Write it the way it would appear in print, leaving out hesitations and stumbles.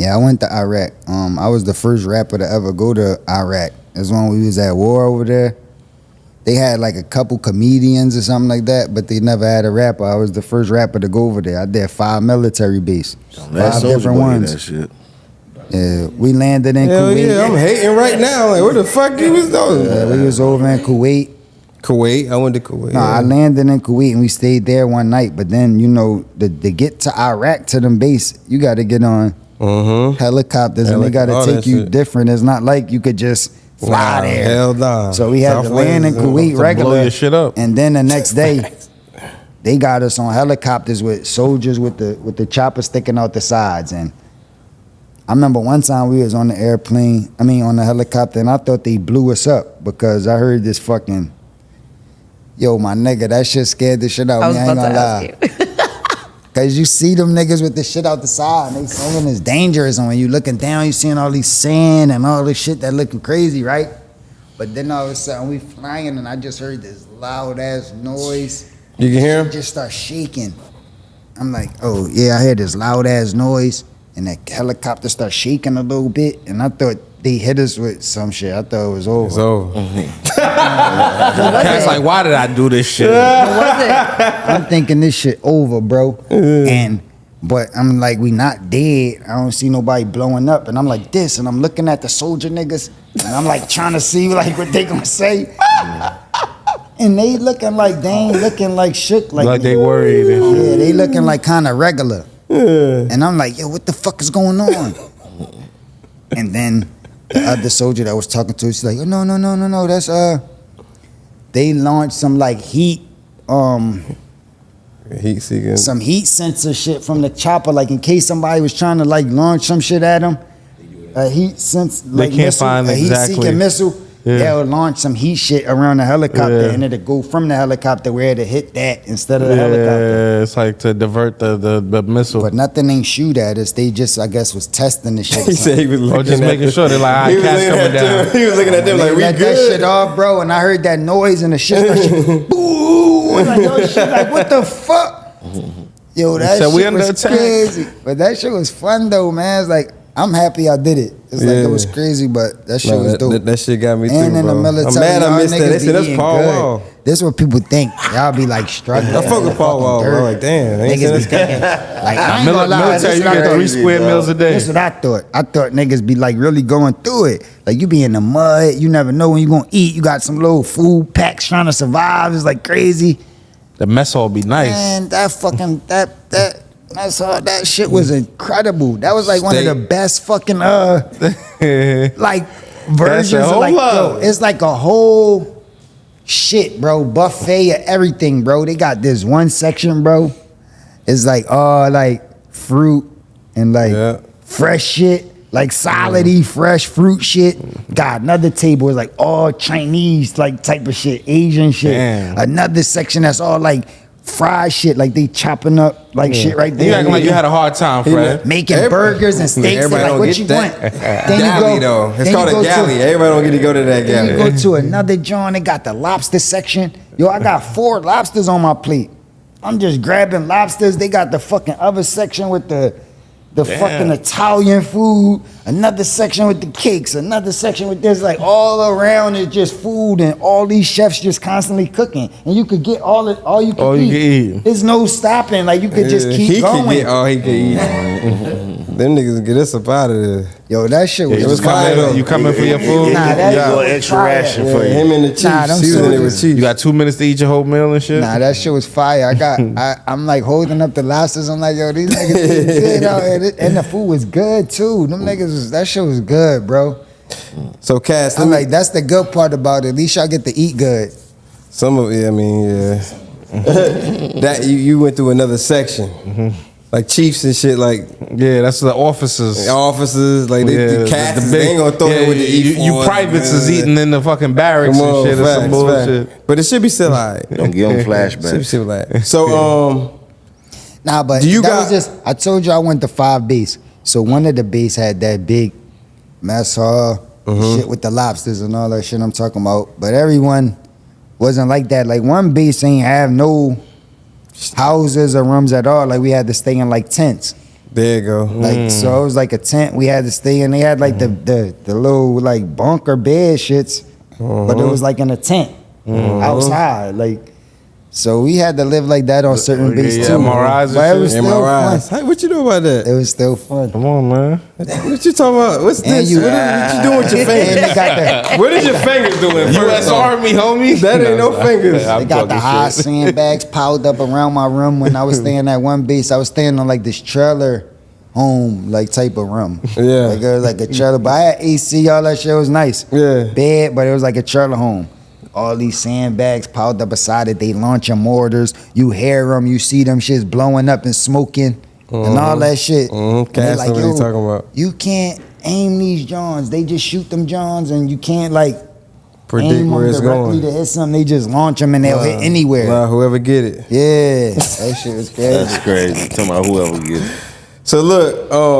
Yeah, I went to Iraq. I was the first rapper to ever go to Iraq. That's when we was at war over there. They had like a couple comedians or something like that, but they never had a rapper. I was the first rapper to go over there. I did 5 military bases, 5 different ones. That shit. Yeah, we landed in Kuwait. Yeah, I'm hating right now. Like, where the fuck you was doing? We was over in Kuwait. I went to Kuwait. No, I landed in Kuwait and we stayed there one night. But then, you know, to get to Iraq, to them base, you got to get on helicopters and they got to take you different. It's not like you could just fly there. Hell nah. So we had to land in Kuwait regular. Blow your shit up. And then the next day, they got us on helicopters with soldiers with the chopper sticking out the sides. And I remember one time we was on the on the helicopter, and I thought they blew us up because I heard this fucking, yo, my nigga, that shit scared the shit out of me. I ain't gonna lie. Cause you see them niggas with the shit out the side, and they saying it's dangerous. And when you looking down, you seeing all these sand and all this shit that looking crazy, right? But then all of a sudden we flying, and I just heard this loud ass noise. You can hear him? Just start shaking. I'm like, oh yeah, I heard this loud ass noise, and that helicopter start shaking a little bit, and I thought they hit us with some shit. I thought it was over. It's over. Cat's like, why did I do this shit? I'm thinking this shit over, bro. But I'm like, we not dead. I don't see nobody blowing up. And I'm like this, and I'm looking at the soldier niggas, and I'm like trying to see like what they gonna say. And they looking like, they ain't looking like shook. Like they worried. Yeah, they looking like kind of regular. And I'm like, yo, what the fuck is going on? And then the other soldier that was talking to us, she's like, oh, no, that's, they launched some like heat seeking. Some heat sensor shit from the chopper, like in case somebody was trying to like launch some shit at them. A heat sense, like they can't missile, find a exactly. heat-seeking missile. Yeah. They'll launch some heat shit around the helicopter, and it'll go from the helicopter where to hit that instead of the helicopter. Yeah, it's like to divert the missile. But nothing ain't shoot at us. They just, I guess, was testing the shit. He said he was looking just making sure they're like, all right, cat's coming down. He was looking at them like, we let good. that shit off, bro, and I heard that noise and the shit started boo! Like, yo, shit, like, what the fuck? Yo, that so shit was crazy. But that shit was fun, though, man. It's like, I'm happy I did it. It's like, it was crazy, but that shit was dope. That shit got me too, and in bro. the military, I'm mad I missed that. They said that's Paul good. Wall. This is what people think. Y'all be like struggling. I fuck with Paul Wall, bro. Like, damn. Niggas be thinking, like, I ain't gonna lie. Military, you get 3 square meals a day. That's what I thought. I thought niggas be like really going through it. Like you be in the mud. You never know when you gonna eat. You got some little food packs trying to survive. It's like crazy. The mess hall be nice. Man, that fucking, that shit was incredible. That was like one of the best fucking like versions of like, yo, it's like a whole shit, bro, buffet of everything, bro. They got this one section, bro. It's like like fruit and like fresh shit, like solid-y fresh fruit shit. Got another table is like all Chinese like type of shit, Asian shit. Damn. Another section that's all like fried shit, like they chopping up like shit right there. You acting like you had a hard time, Fred. Making burgers and steaks and like what you want. Galley though. It's called a galley. Everybody don't get to go to that galley. Then you go to another joint, they got the lobster section. Yo, I got 4 lobsters on my plate. I'm just grabbing lobsters. They got the fucking other section with the fucking Italian food, another section with the cakes, another section with this, like all around is just food, and all these chefs just constantly cooking, and you could get all you can eat. There's no stopping, like you could just keep going. He could get all he could eat. Them niggas get us up out of there. Yo, that shit was fire. You coming for your food? Nah, that's a little extra ration for you. Him and the Chiefs. He was in there with Chiefs. You got 2 minutes to eat your whole meal and shit? Nah, that shit was fire. I'm like holding up the lobsters. I'm like, yo, these niggas eat good out here. And the food was good too. Them niggas, that shit was good, bro. So, Cass, I'm like, that's the good part about it. At least y'all get to eat good. Some of it, I mean, yeah. That you went through another section. Like Chiefs and shit, like that's the officers. Officers, like the cats, they ain't gonna throw it with the you privates is eating in the fucking barracks and shit. Or some bullshit. But it should be still alright. Don't give them flashbacks. Should be still alright. So nah, but was just, I told you I went to 5 base. So one of the base had that big mess hall shit with the lobsters and all that shit I'm talking about. But everyone wasn't like that. Like one base ain't have no houses or rooms at all. Like we had to stay in like tents. There you go. Like so, it was like a tent we had to stay in. They had like the little like bunker bed shits, but it was like in a tent outside. Like, so we had to live like that on certain beaches too. MRIs and But it was shit. still fun. Hey, what you know about that? It was still fun. Come on, man. What you talking about? What's And this? you- What you doing with your And fingers? they got What is your fingers doing? U.S. Army, homie. That ain't no fingers. they got the high sandbags piled up around my room when I was staying at one base. I was staying on like this trailer home like type of room. Yeah. Like it was like a trailer, but I had AC, all that shit was nice. Yeah. Bed, but it was like a trailer home. All these sandbags piled up beside it. They launching mortars. You hear them, you see them shits blowing up and smoking and all that shit. And they Cass, what you talking about? You can't aim these Johns. They just shoot them Johns, and you can't like Predict aim where them it's directly going. to hit something. They just launch them and they'll hit anywhere. Nah, whoever get it. Yeah, that shit was crazy. That's crazy. Talking about whoever gets it. So look,